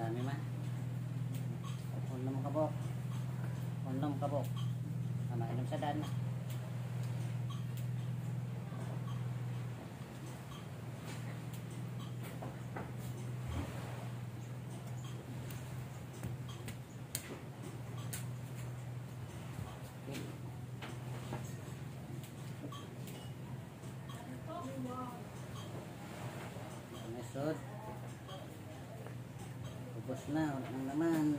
Dami man. Unom kabok. Unom kabok. Mainom sa daan na. Mesod. Ubos na. Ang naman.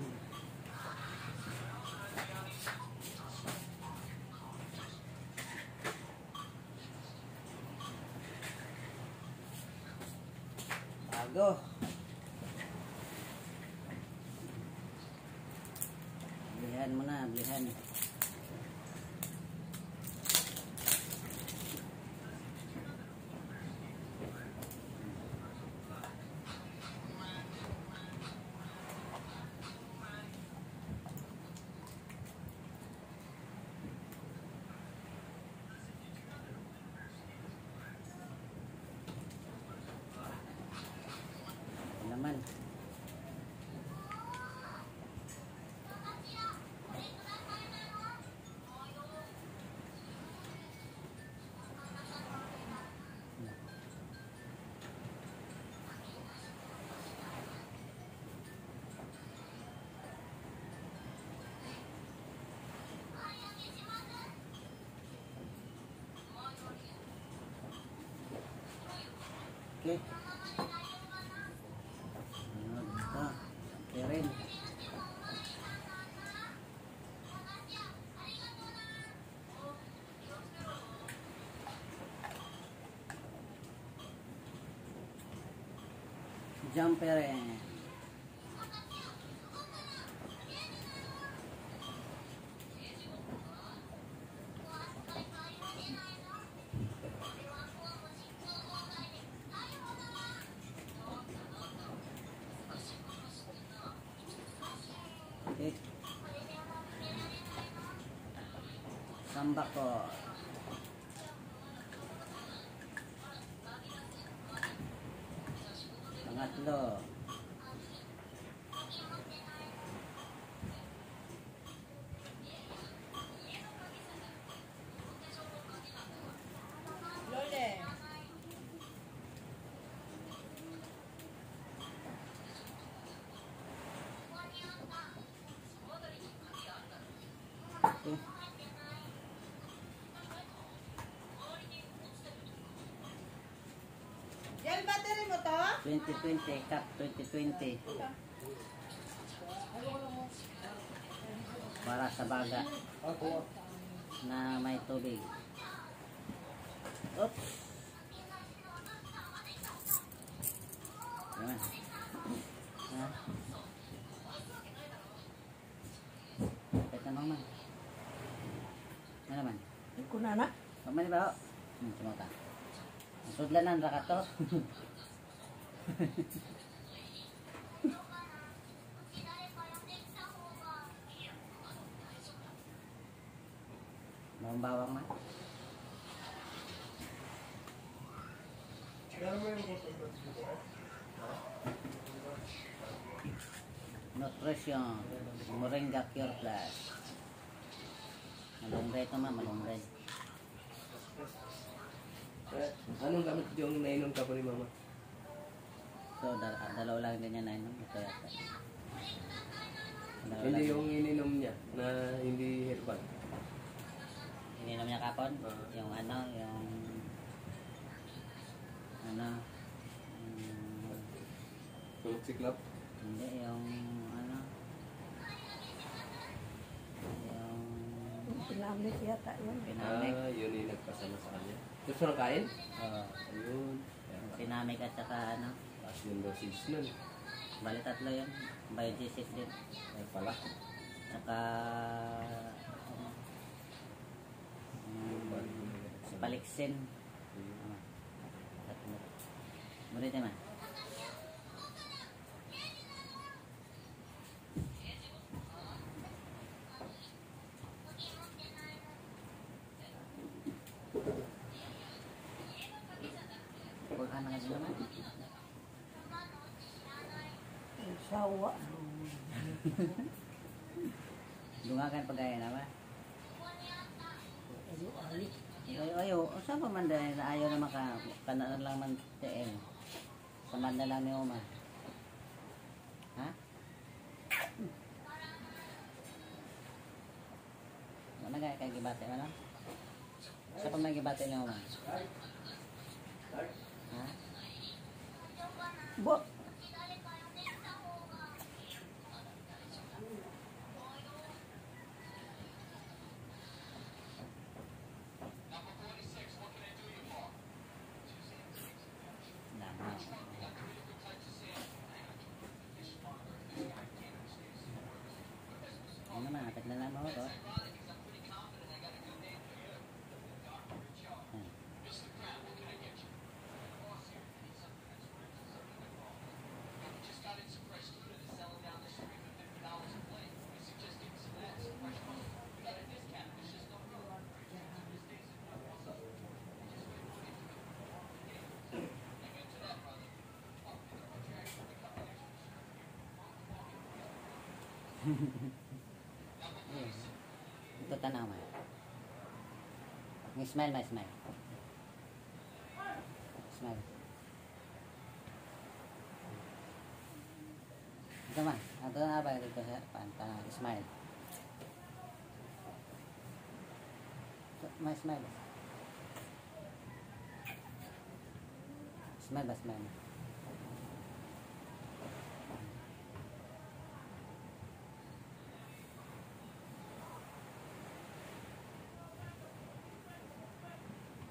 Bago. Bilihan mo na. Bilihan. Naman. Okay. Rin. Jumper. Okay. Samba ko. Pangatlo. Lole. Okay. Gel battery mo to? 2020, Cup 2020. Para sa baga na may tubig. Oops. Ayan. Ha? Teka naman. Ano naman? Kunana. Pamali ba? Sumata. Sudlanan ra ka to. Mau bawang mah? Nutrition Moringa Pure Plus. Malunggay ito mah, malunggay. Anong gamit yung nainom ka po ni Mama? So, dalaw lang din niya nainom. Ito yata. Hindi yung ininom niya na hindi herbal. Ininom niya kapon? Yung ano, yung... Ano? Siklap? Hindi, yung ano? Yung... Pinamit yata yun. Pinamik. Yun yung nagpasama sa kanya. Gusto na kain? Oo. Ayun. Pinamik at saka ano? Tapos yung dosage nun. Bali tatlo yun. By G6 din. Ay pala. Saka... Ano? Paliksin. Tatlo. Murid naman. Huwag ka na kasi naman. Sawa. Dungakan pagaya na ba? Ali. Ayo, saan pa man dahil na ayaw na kanaan lang man tiin. Samad na lang ni Uma. Ha? Ano kaya kay gibate mo lang? Saan pa man gibate ni Uma? Ha? Bo. Ano naman, atat na lang ako to. Ito tanaw man. Smile ba, smile. Smile. Ito man. Ito na ba dito sa tanaw. Smile. May smile. Smile ba, smile.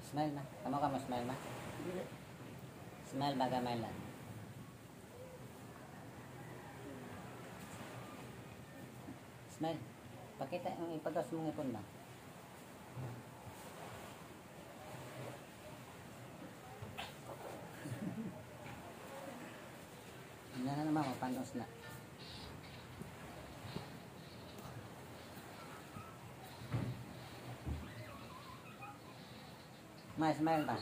Smile ma. Kamu kamu smile ma. Smile ba gamay lang. Smile. Pakita yung ipagkas mong ipon ba. Hindi na naman mapanos na. Smile ba?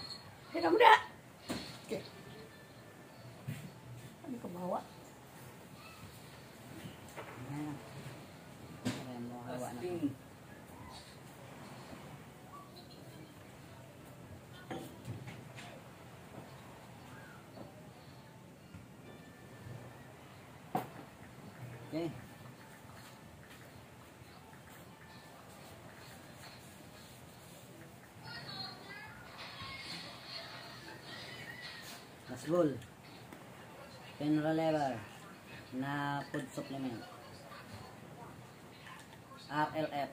Teka mo na! Ano ka bawa? Ayan. Ayan mo, hawa na. Okay. Nasbol. Pain reliever na food supplement. RLF.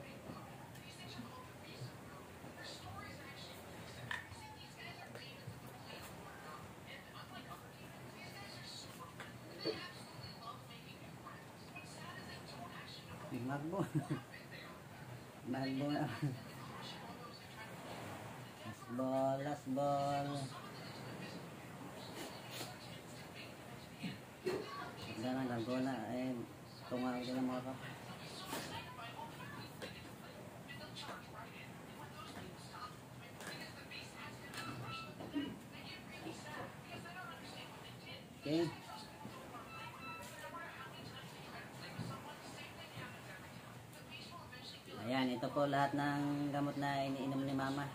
Magbo. Magbo na. Last ball. Sana gago na tungaw sila mo ako. Okay. Ayan, ito po lahat ng gamot na iniinom ni Mama.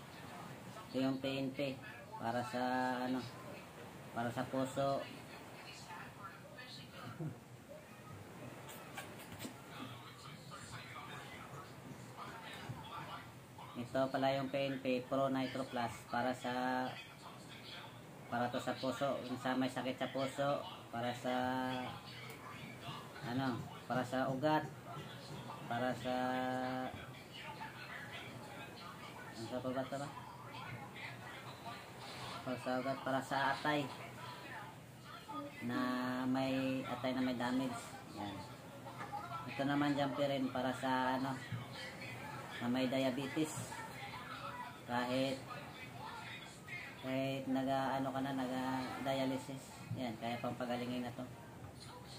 Ito yung PNP para sa para sa puso. Ito pala yung PNP Pro Nitro Plus para to sa puso, kung sa may sakit sa puso, para sa para sa ugat, para sa ano pa ba ito ba? Para sa ugat, para sa atay na may damage. Yan. Ito naman Jampirin para sa na may diabetes. Kahit naga-dialysis, yan, kaya pampagalingin na to.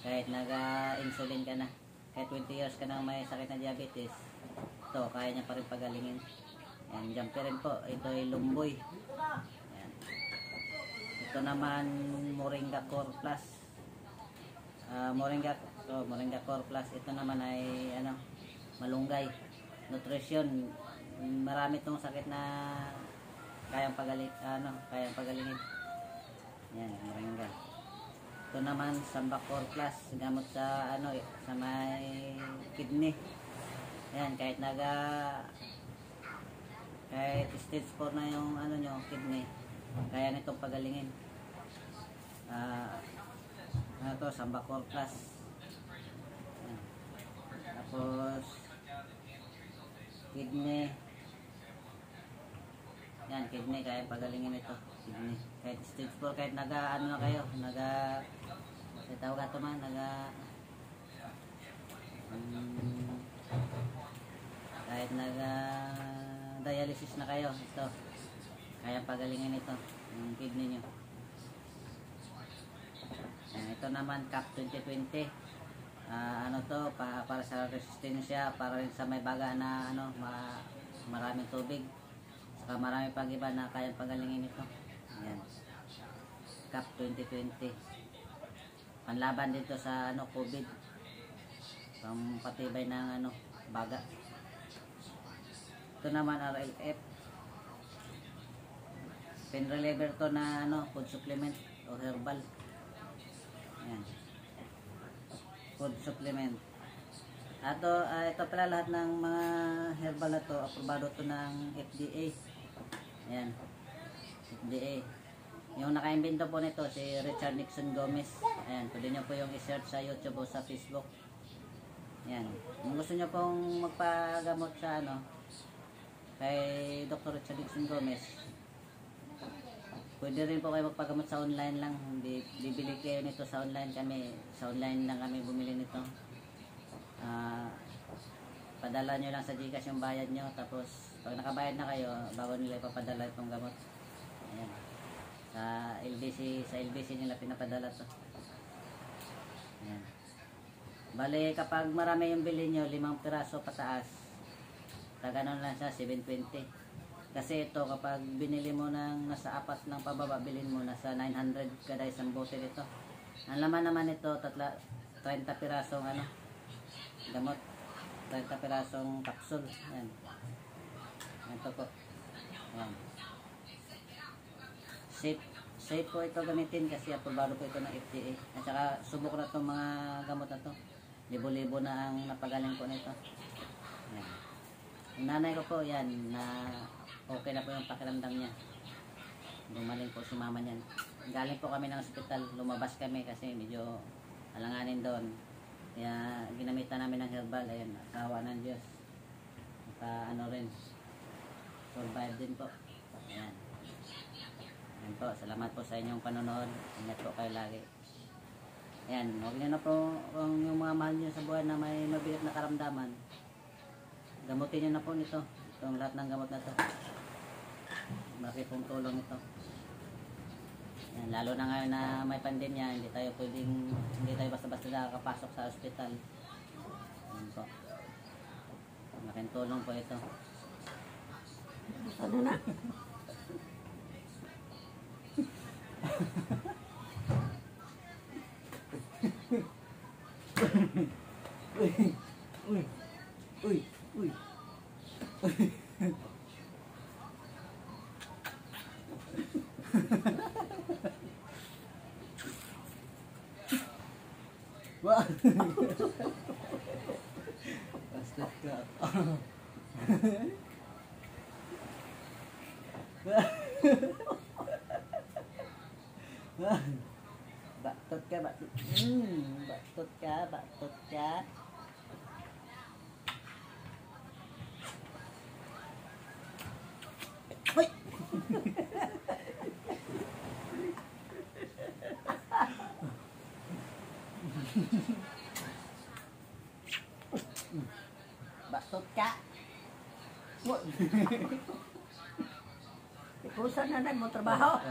Kahit naga-insulin ka na, kahit 20 years ka na may sakit na diabetes, to kaya niya pa rin pagalingin. Yan, Jampirin po. Ito ay Lumboy. Yan. Ito naman Moringa Core Plus. Moringa, Moringa Core Plus. Ito naman ay ano, malunggay. Nutrition. Marami tong sakit na kayang kayang pagalingin. Yan, moringa. Ito naman Samba Core Plus, gamot sa sa may kidney. Yan, kahit stage 4 na yung nyo, kidney, kaya nitong pagalingin. To, Samba Core Plus. Yan. Tapos kidney. Yan, kidney, kaya pagalingin ito. Kidney. Kahit stage 4, kahit na kayo, tawag ito man, kahit dialysis na kayo, ito, kaya pagalingin ito, yung kidney nyo. Yan, ito naman, CAP 2020. Para sa resistensya, para rin sa may baga na maraming tubig. Saka marami pang iba na kayang pagalingin ito. Ayan. CAP 2020. Panlaban dito sa COVID. Pampatibay ng baga. Ito naman RLF. Pain reliever to na food supplement o herbal. Ayan. Food supplement. Ito pala lahat ng mga herbal na to, aprobado to ng FDA. Ayan. FDA. Yung naka-invento po nito si Richard Nixon Gomez. Ayan, pwede nyo po yung i-search sa YouTube o sa Facebook. Ayan. Kung gusto nyo pong magpagamot sa kay Dr. Richard Nixon Gomez, pwede rin po kayo magpagamot sa online lang. Bibili kayo nito sa online kami. Sa online lang kami bumili nito. Padala nyo lang sa Gcash yung bayad nyo. Tapos pag nakabayad na kayo, bago nila ipapadala itong gamot. Ayan. Sa LBC nila pinapadala to. Ayan. Bale, kapag marami yung bilhin nyo, 5 piraso pataas, taganon lang siya, 720. Kasi ito, kapag binili mo ng nasa 4 ng pababa, bilhin mo nasa 900 kada isang bote nito. Ang laman naman ito, 30 pirasong gamot, 30 pirasong kapsul. Ayan. Ito po. Ayan. Safe po ito gamitin kasi aprobado po ito ng FDA. At saka subok na itong mga gamot na ito. Libo-libo na ang napagaling po nito. Ayan. Yung nanay ko po, yan, na okay na po yung pakiramdam niya. Gumaling po si mama niyan. Galing po kami ng ospital, lumabas kami kasi medyo alanganin doon. Kaya ginamitan namin ng herbal. Ayan, kawa ng Diyos. Rin, survive din po. Ayan. Ayan po, salamat po sa inyong panonood. Ingat po kayo lagi. Ayan, huwag niyo na po kung yung mga mahal niyo sa buhay na may mabigat na karamdaman, gamutin niyo na po nito. Itong lahat ng gamot na to. Malaki pong tulong ito. Ayan, lalo na ngayon na may pandemya, hindi tayo basta-basta nakakapasok sa ospital. Ayan po. Malaking tulong po ito. Ano na? Uy. Wah. Bastos ka. Baktot ka. Baktot ka. Hoy! Baktot ka. Ikusan na mo trabaho.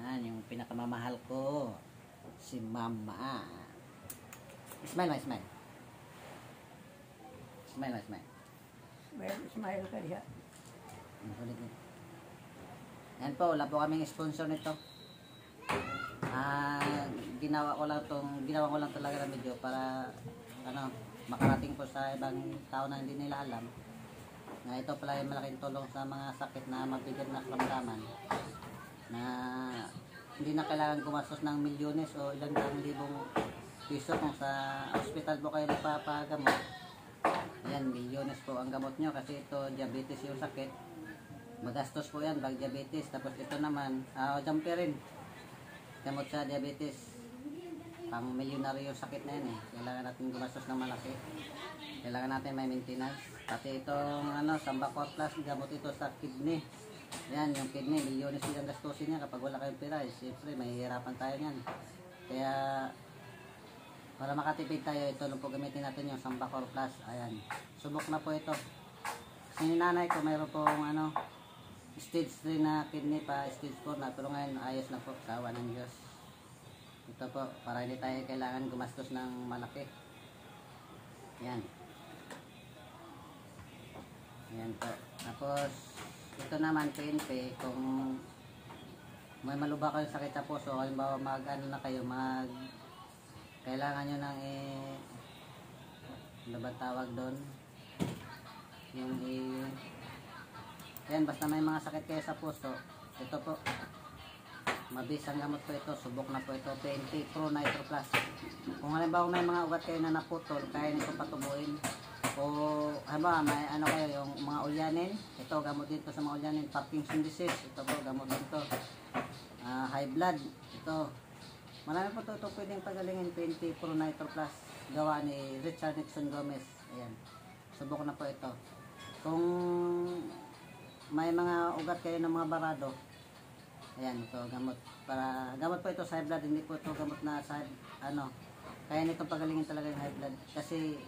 Yan, yung pinakamamahal ko, si Mama. Smile, my smile. Smile, my smile. Smile ka diha. Ulit mo. Yan po, wala po kaming sponsor nito. Ginawa ko lang talaga ng video para makarating po sa ibang tao na hindi nila alam na ito pala yung malaking tulong sa mga sakit na mabigat na karamdaman na hindi na kailangan gumastos ng milyones o ilang daang libong piso kung sa ospital po kayo mapapagamot. Yan, milyones po ang gamot nyo kasi ito diabetes yung sakit. Magastos po yan pag diabetes. Tapos ito naman, jamperin. Gamot sa diabetes. Pang milyonaryo yung sakit na yan eh. Kailangan natin gumastos ng malaki. Kailangan natin may maintenance. Pati itong Sambacor Plus, gamot ito sa kidney. Yan, yung kidney, milyones silang gastusin niya kapag wala kayong pera. Siyempre, mahihirapan tayo niyan. Kaya, para makatipid tayo, ito lang po gamitin natin yung Sambacor Plus. Ayan, subok na po ito. Kasi ni nanay ko, mayroon pong stage 3 na kidney pa, stage 4 na. Pero ngayon, ayos na po, sa awa ng Diyos. Ito po, para hindi tayo kailangan gumastos ng malaki. Yan. Ayan po. Tapos, ito naman, PNP, kung may malubha kayong sakit sa puso, halimbawa na kayo, kailangan nyo ng ano ba tawag doon? Yung yan, basta may mga sakit kayo sa puso, ito po, mabisang gamot po ito, subok na po ito, PNP Pro Nitro Plus. Kung halimbawa may mga ugat kayo na naputol, kaya nito patubuin. O halimbawa may kayo, yung mga ulyanin, ito gamot dito sa mga ulyanin. Parkinson disease, ito po gamot dito. High blood, ito. Marami po ito pwedeng pagalingin. PNP Pro Nitro Plus, gawa ni Richard Nixon Gomez. Ayan, subok na po ito. Kung may mga ugat kayo ng mga barado, ayan, ito gamot. Gamot po ito sa high blood, hindi po ito gamot na sa kaya nitong pagalingin talaga yung high blood. Kasi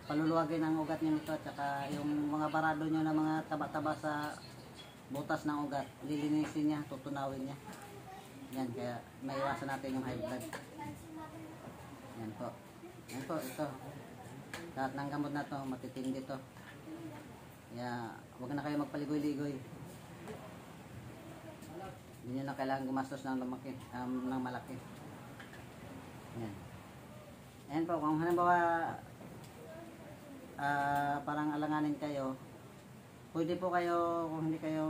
paluluwagin ang ugat nyo nito at saka yung mga barado nyo na mga taba-taba sa butas ng ugat, lilinisin niya, tutunawin niya. Yan, kaya maiwasan natin yung high blood. Yan po. Yan po, ito. Lahat ng gamot na to, matitindi to. Kaya, huwag na kayo magpaligoy-ligoy. Hindi nyo na kailangan gumastos ng malaki. Yan. Ayan po, kung halimbawa parang alanganin kayo, pwede po kayo, kung hindi kayo,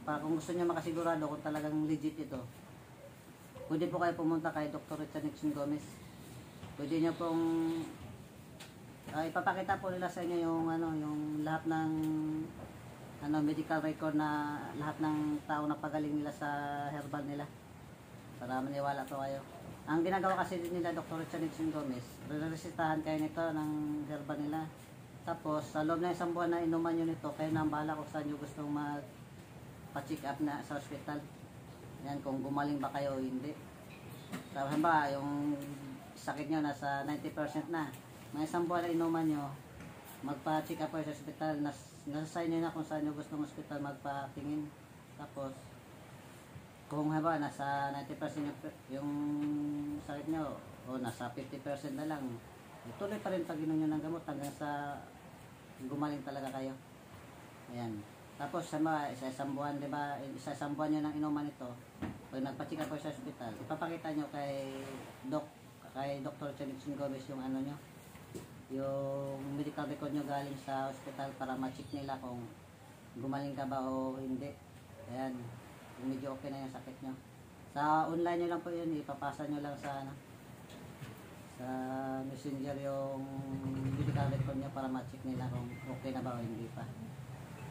kung gusto nyo makasigurado kung talagang legit ito, pwede po kayo pumunta kay Dr. Richard Nixon Gomez. Pwede nyo pong ipapakita po nila sa inyo yung yung lahat ng medical record na lahat ng tao na pagaling nila sa herbal nila, para maniwala po kayo. Ang ginagawa kasi din nila Dr. Richard Nixon Gomez, resetahan kayo nito ng herbal nila. Tapos sa loob na isang buwan na inuman nyo nito, kayo na ang bahala kung saan nyo gustong magpa-check up na sa hospital. Yan, kung gumaling ba kayo o hindi. Sabi ba, yung sakit nyo nasa 90% na, mga isang buwan na inuman nyo, magpa-check up kayo sa hospital, nasa nyo na kung saan nyo gustong hospital magpatingin. Tapos kung haba nasa 90% yung sakit nyo o nasa 50% na lang, tuloy pa rin pag-inom nyo ng gamot hanggang sa gumaling talaga kayo. Ayan. Tapos isa-isang buwan, diba, isa-isang buwan nyo ng inuman ito, pag nagpa-check up sa hospital, ipapakita nyo kay Dr. Nixon Gomez yung nyo, yung medical record nyo galing sa hospital para ma-check nila kung gumaling ka ba o hindi. Ayan, kung medyo okay na yung sakit nyo. Sa online nyo lang po yun, ipapasa nyo lang sa sa messenger yung medical record nyo para ma-check nila kung okay na ba o hindi pa.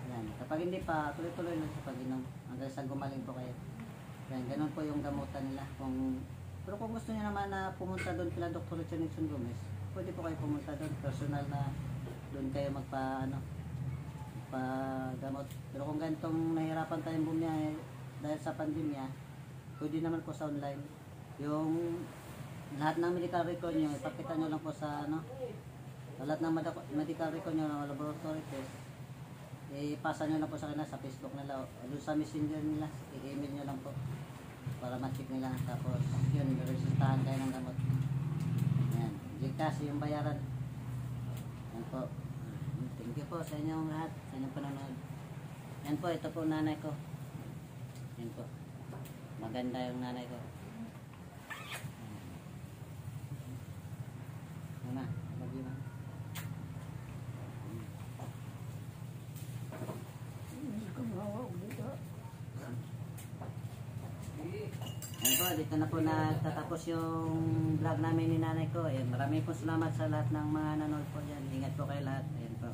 Ayan, kapag hindi pa, tuloy-tuloy lang sa pag-inom hanggang sa gumaling po kayo. Ayan, ganun po yung gamutan nila. Pero kung gusto nyo naman na pumunta doon kila Dr. Richard Nixon Gomez, pwede po kayo pumunta doon, personal na doon kayo magpa-gamot. Pero kung ganitong nahirapan tayong bumiyahe dahil sa pandemya, pwede naman po sa online. Yung lahat ng medical record nyo, ipakita nyo lang po sa lahat ng medical record nyo ng laboratory test, ipasa nyo lang po sa kanila sa Facebook nila o doon sa messenger nila, i-email nyo lang po para ma-check nila. Tapos yun, resetahan kayo ng gamot. Ayan, kasi yung bayaran. Yan po. Thank you po sa inyong lahat, sa inyong panonood. Yan po, ito po nanay ko. Yan po. Maganda yung nanay ko. Mama, love you, ma'am. Hindi ko mahawa dito. Yan po, dito na po nagtatapos yung vlog namin ni nanay ko. Maraming po salamat sa lahat ng mga nanood po dyan. Ingat po kayo lahat. Ayan po.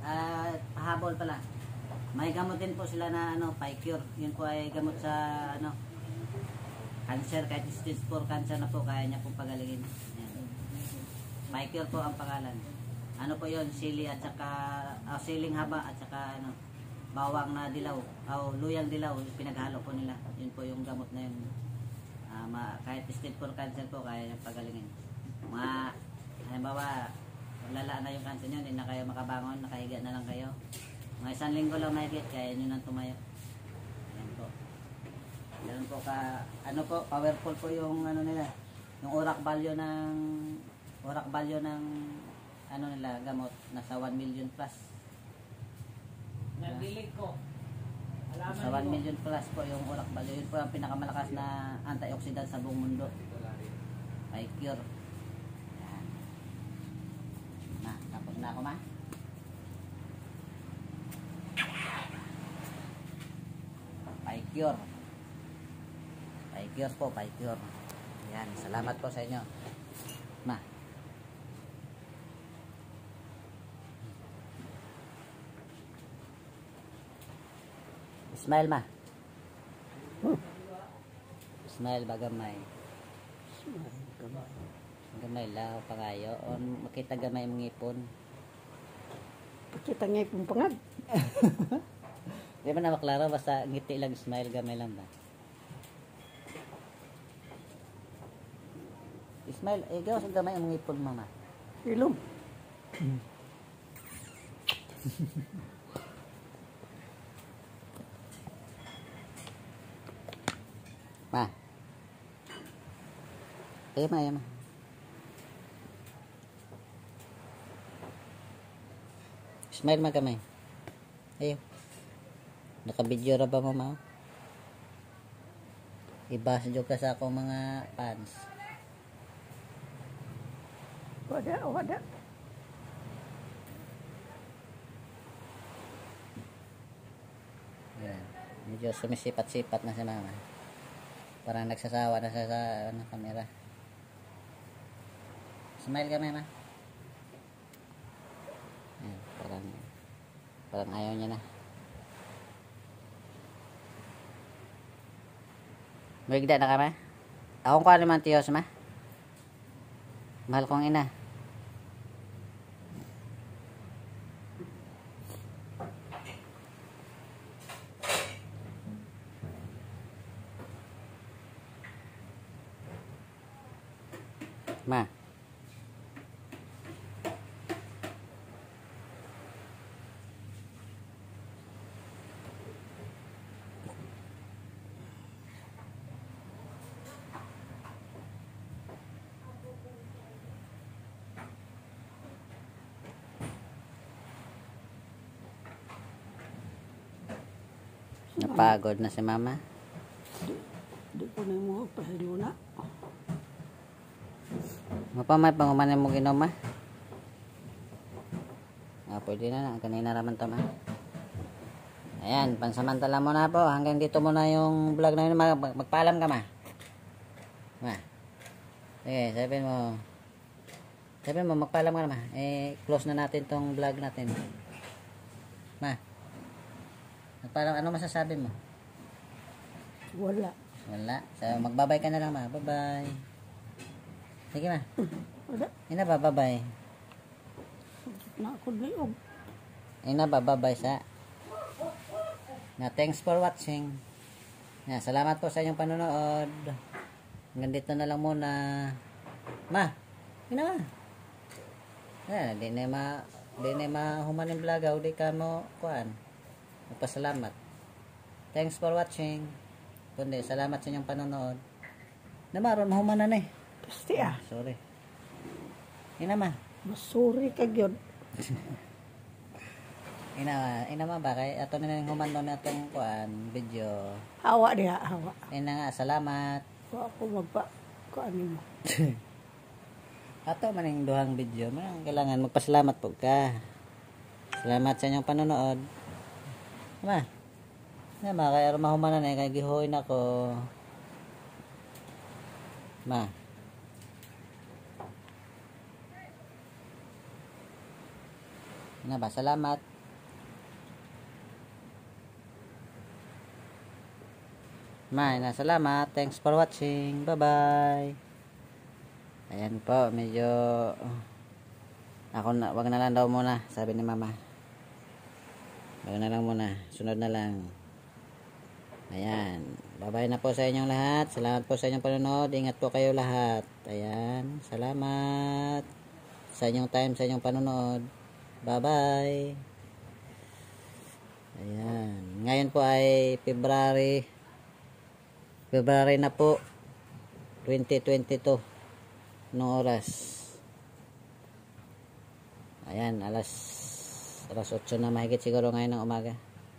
Ayan. Pahabol pala. May gamot din po sila na Picure. Yun po ay gamot sa cancer, kahit stage 4 cancer na po, kaya niya pong pagalingin. Ayan. Picure po ang pangalan. Ano po yun, sili at saka siling haba at saka bawang na dilaw luyang dilaw, pinaghalo po nila. Yun po yung gamot na yun. Kahit stage 4 cancer po, kaya niya pagalingin. Halimbawa, lala na yung cancer nyo, hindi na kayo makabangon, nakahiga na lang kayo. Mga 1 linggo lang mahigit, kaya nyo nang tumayo. Ayan po. Ganun po powerful po yung nila. Yung orak value ng nila, gamot, nasa 1 million plus. Nadilig ko. Sa 1 million plus po yung orak value. Yun po ang pinakamalakas na antioxidant sa buong mundo. Picure. Ayan. Tapos na ako, ma. Picure. Picure po, Picure. Ayan, salamat po sa inyo. Ma. Smile, ma. Smile ba gamay? Gamay lao pa kayo. O makita gamay mong ipon. Pakita nga yung pangag. Di ba na maklaro? Basta ngiti lang, smile, gamay lang ba? Smile, gawa sa gamay ang ngipon, mama. Ilong. Ma. Ayan, ma. Smile, ma, gamay. Ayaw. Naka-video ra ba mo, ma? Ibasyo ka sa akong mga fans. Wada. Ayan. Medyo sumisipat-sipat na si mama. Parang nagsasawa na sa camera. Smile ka, ma. Ayan, parang ayaw niya na. Magigda na ka, ma? Akong ko naman tiyos, ma. Mahal kong ina. Ma. Napagod na si mama. Di ko na mo pahaliw na. Mapamay pangumanin mo ginom, ma. Pwede na. Kanina raman to, ma. Ayan, pansamantala mo na po. Hanggang dito mo na yung vlog na yun. Magpaalam ka, ma. Ma. Sige, sabihin mo, magpaalam ka na, ma. Close na natin tong vlog natin. Ma. Magpaalam, ano masasabi mo? Wala. So, magbabay ka na lang, ma. Bye-bye. Sige, ma. Wala. Ina ba, bye-bye. Na ako liog. Ina ba, bye-bye sa. Thanks for watching. Salamat po sa inyong panonood. Hanggang dito na lang muna. Ma, ina ma. Di na mahuman yung vlog. Di ka mo kuhaan. Magpasalamat. Thanks for watching. Kundi, salamat sa inyong panonood. Namaron, mahumanan eh. Pasti ah. Sorry. Inama. Masuri ka gyud. Inama ba? Kaya ato na nang humanon na itong video. Hawa diha, hawa. Ina nga, salamat. Wa ako magpa ko ano mo. Ato maning duhang video. Man, kailangan magpasalamat po ka. Salamat sa inyong panonood. Ma. Nama, kaya mahumanan eh. Kaya gihoin ako. Ma. Ano ba? Salamat. Ma, salamat. Thanks for watching. Bye-bye. Ayan po, medyo ako na, wag na lang daw muna, sabi ni mama. Wag na lang muna, sunod na lang. Ayan, bye-bye na po sa inyong lahat. Salamat po sa inyong panonood. Ingat po kayo lahat. Ayan, salamat sa inyong time, sa inyong panonood. Bye-bye. Ayan, ngayon po ay February na po 2022 noong oras. Ayan, alas 8 na mahigit siguro ngayon ng umaga.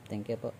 Thank you po.